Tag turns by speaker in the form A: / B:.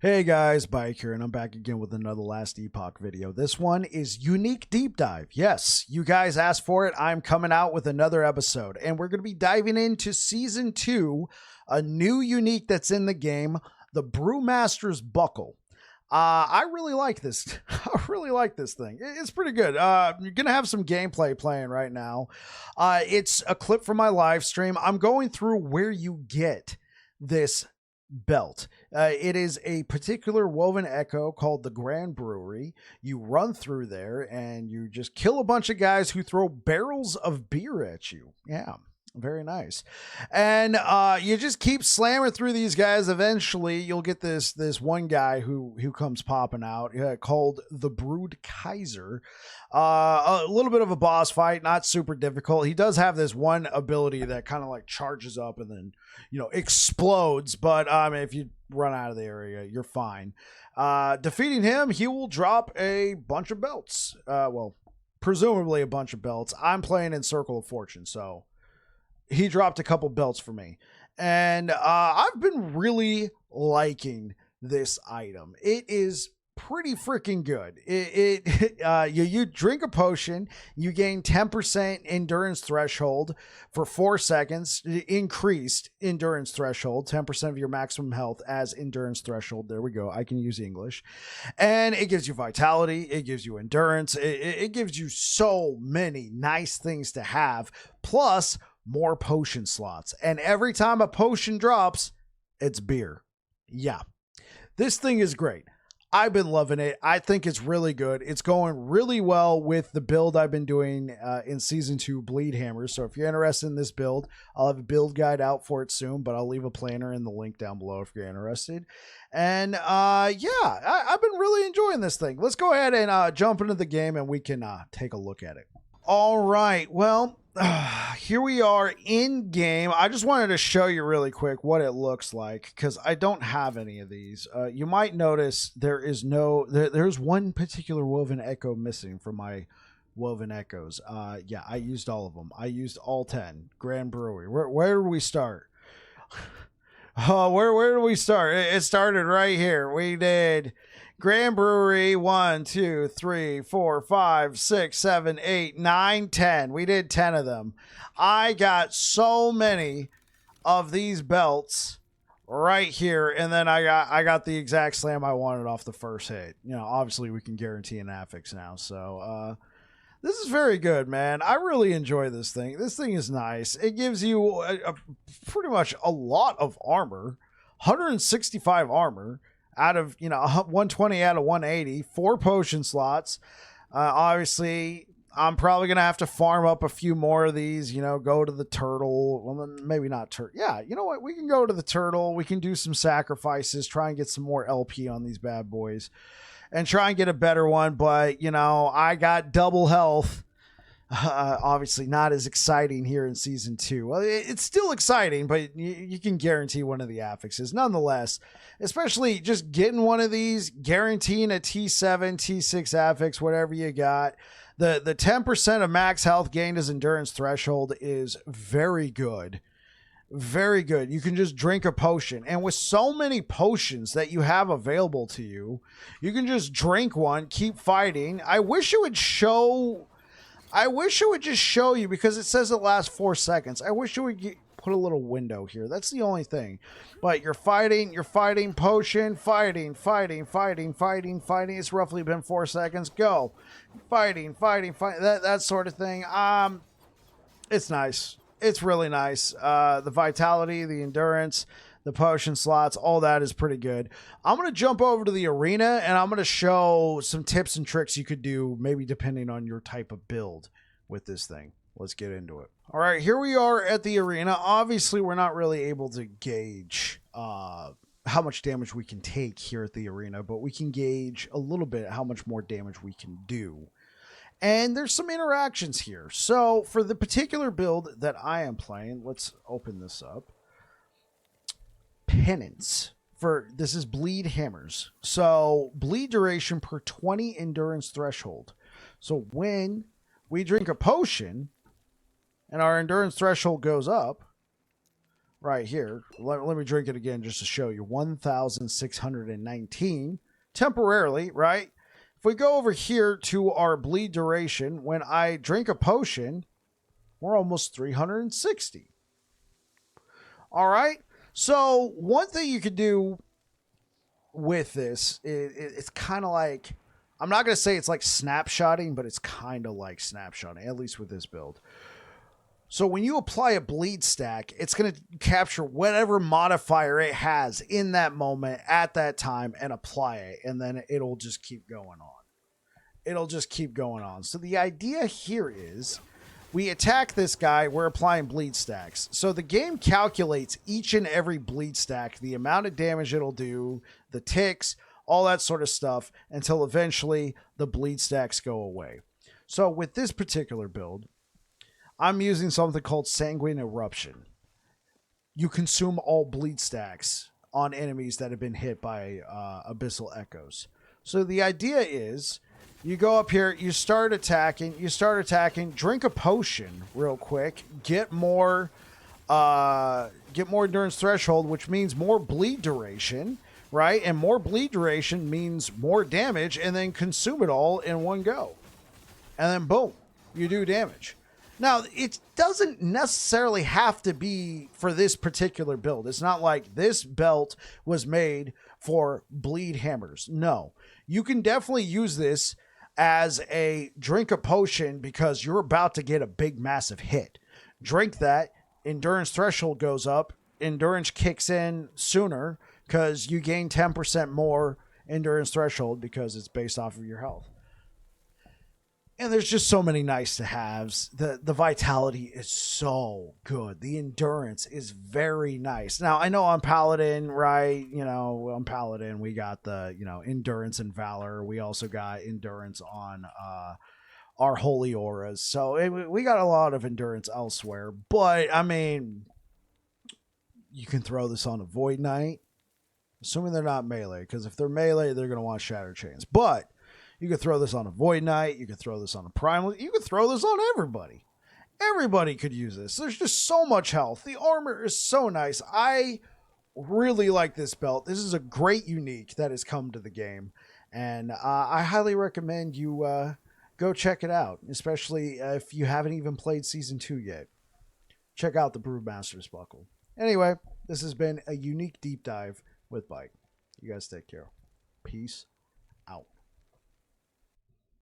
A: Hey guys, Bike here, and I'm back again with another Last Epoch video. This one is Unique Deep Dive. Yes, you guys asked for it. I'm coming out with another episode, and we're going to be diving into Season 2, a new unique that's in the game, the Brewmaster's Buckle. I really like this. I really like this thing. It's pretty good. You're going to have some gameplay playing right now. It's a clip from my live stream. I'm going through where you get this belt. It is a particular woven echo called the Grand Brewery. You run through there and you just kill a bunch of guys who throw barrels of beer at you. Yeah, very nice. And you just keep slamming through these guys. Eventually you'll get this one guy who comes popping out called the Brood Kaiser. A little bit of a boss fight, not super difficult. He does have this one ability that kind of like charges up and then explodes, but if you run out of the area, you're fine. Defeating him, he will drop a bunch of belts. Well, presumably a bunch of belts. I'm playing in Circle of Fortune, so he dropped a couple belts for me. And I've been really liking this item. It is pretty freaking good. You drink a potion, you gain 10% endurance threshold for 4 seconds, increased endurance threshold, 10% of your maximum health as endurance threshold. There we go. I can use English. And it gives you vitality, it gives you endurance, it gives you so many nice things to have, plus more potion slots. And every time a potion drops, it's beer. Yeah. This thing is great. I've been loving it. I think it's really good. It's going really well with the build I've been doing in Season 2 Bleed Hammers. So if you're interested in this build, I'll have a build guide out for it soon, but I'll leave a planner in the link down below if you're interested. And I've been really enjoying this thing. Let's go ahead and jump into the game and we can take a look at it. All right. Well, here we are in game. I just wanted to show you really quick what it looks like because I don't have any of these. You might notice there's one particular woven echo missing from my woven echoes. Yeah, I used all of them. I used all 10. Grand Brewery. Where do we start? Oh, where do we start? It started right here. We did Grand Brewery 1, 2, 3, 4, 5, 6, 7, 8, 9, 10. We did 10 of them. I got so many of these belts right here, and then I got the exact slam I wanted off the first hit. Obviously we can guarantee an affix now, so this is very good, man. I really enjoy this thing. This thing is nice. It gives you pretty much a lot of armor, 165 armor. Out of 120 out of 180, 4 potion slots. Obviously I'm probably gonna have to farm up a few more of these, go to the turtle. Well, maybe not turtle. Yeah, you know what, we can go to the turtle, we can do some sacrifices, try and get some more LP on these bad boys and try and get a better one. But I got double health. Obviously not as exciting here in Season 2. Well, it's still exciting, but you can guarantee one of the affixes nonetheless, especially just getting one of these, guaranteeing a T7, T6 affix, whatever you got. The 10% of max health gained as endurance threshold is very good. Very good. You can just drink a potion, and with so many potions that you have available to you, you can just drink one, keep fighting. I wish it would just show you, because it says it lasts 4 seconds. I wish it would put a little window here. That's the only thing. But you're fighting, potion, fighting. It's roughly been 4 seconds. Go. Fighting. That sort of thing. It's nice. It's really nice. The vitality, the endurance, the potion slots, all that is pretty good. I'm going to jump over to the arena and I'm going to show some tips and tricks you could do, maybe depending on your type of build with this thing. Let's get into it. All right, here we are at the arena. Obviously, we're not really able to gauge how much damage we can take here at the arena, but we can gauge a little bit how much more damage we can do. And there's some interactions here. So for the particular build that I am playing, let's open this up. Penance. This is bleed hammers. So bleed duration per 20 endurance threshold. So when we drink a potion and our endurance threshold goes up, right here. Let me drink it again just to show you. 1,619 temporarily, right? If we go over here to our bleed duration, when I drink a potion, we're almost 360. All right. So one thing you could do with this, it's kind of like, I'm not going to say it's like snapshotting, but it's kind of like snapshotting, at least with this build. So when you apply a bleed stack, it's going to capture whatever modifier it has in that moment at that time and apply it. And then it'll just keep going on. It'll just keep going on. So the idea here is we attack this guy, we're applying bleed stacks. So the game calculates each and every bleed stack, the amount of damage it'll do, the ticks, all that sort of stuff, until eventually the bleed stacks go away. So with this particular build, I'm using something called Sanguine Eruption. You consume all bleed stacks on enemies that have been hit by Abyssal Echoes. So the idea is you go up here, you start attacking, drink a potion real quick, get more endurance threshold, which means more bleed duration, right? And more bleed duration means more damage, and then consume it all in one go. And then boom, you do damage. Now, it doesn't necessarily have to be for this particular build. It's not like this belt was made for bleed hammers. No, you can definitely use this as a drink a potion because you're about to get a big, massive hit. Drink that, endurance threshold goes up, endurance kicks in sooner because you gain 10% more endurance threshold because it's based off of your health. And there's just so many nice to haves. The vitality is so good. The endurance is very nice. Now, I know on Paladin, right? You know, on Paladin, we got the, endurance and valor. We also got endurance on our holy auras. So we got a lot of endurance elsewhere. But, I mean, you can throw this on a Void Knight, assuming they're not melee. Because if they're melee, they're going to want Shattered Chains. But you could throw this on a Void Knight. You could throw this on a Primal. You could throw this on everybody. Everybody could use this. There's just so much health. The armor is so nice. I really like this belt. This is a great unique that has come to the game. And I highly recommend you go check it out, especially if you haven't even played Season 2 yet. Check out the Brewmaster's buckle. Anyway, this has been a unique deep dive with Bike. You guys take care. Peace.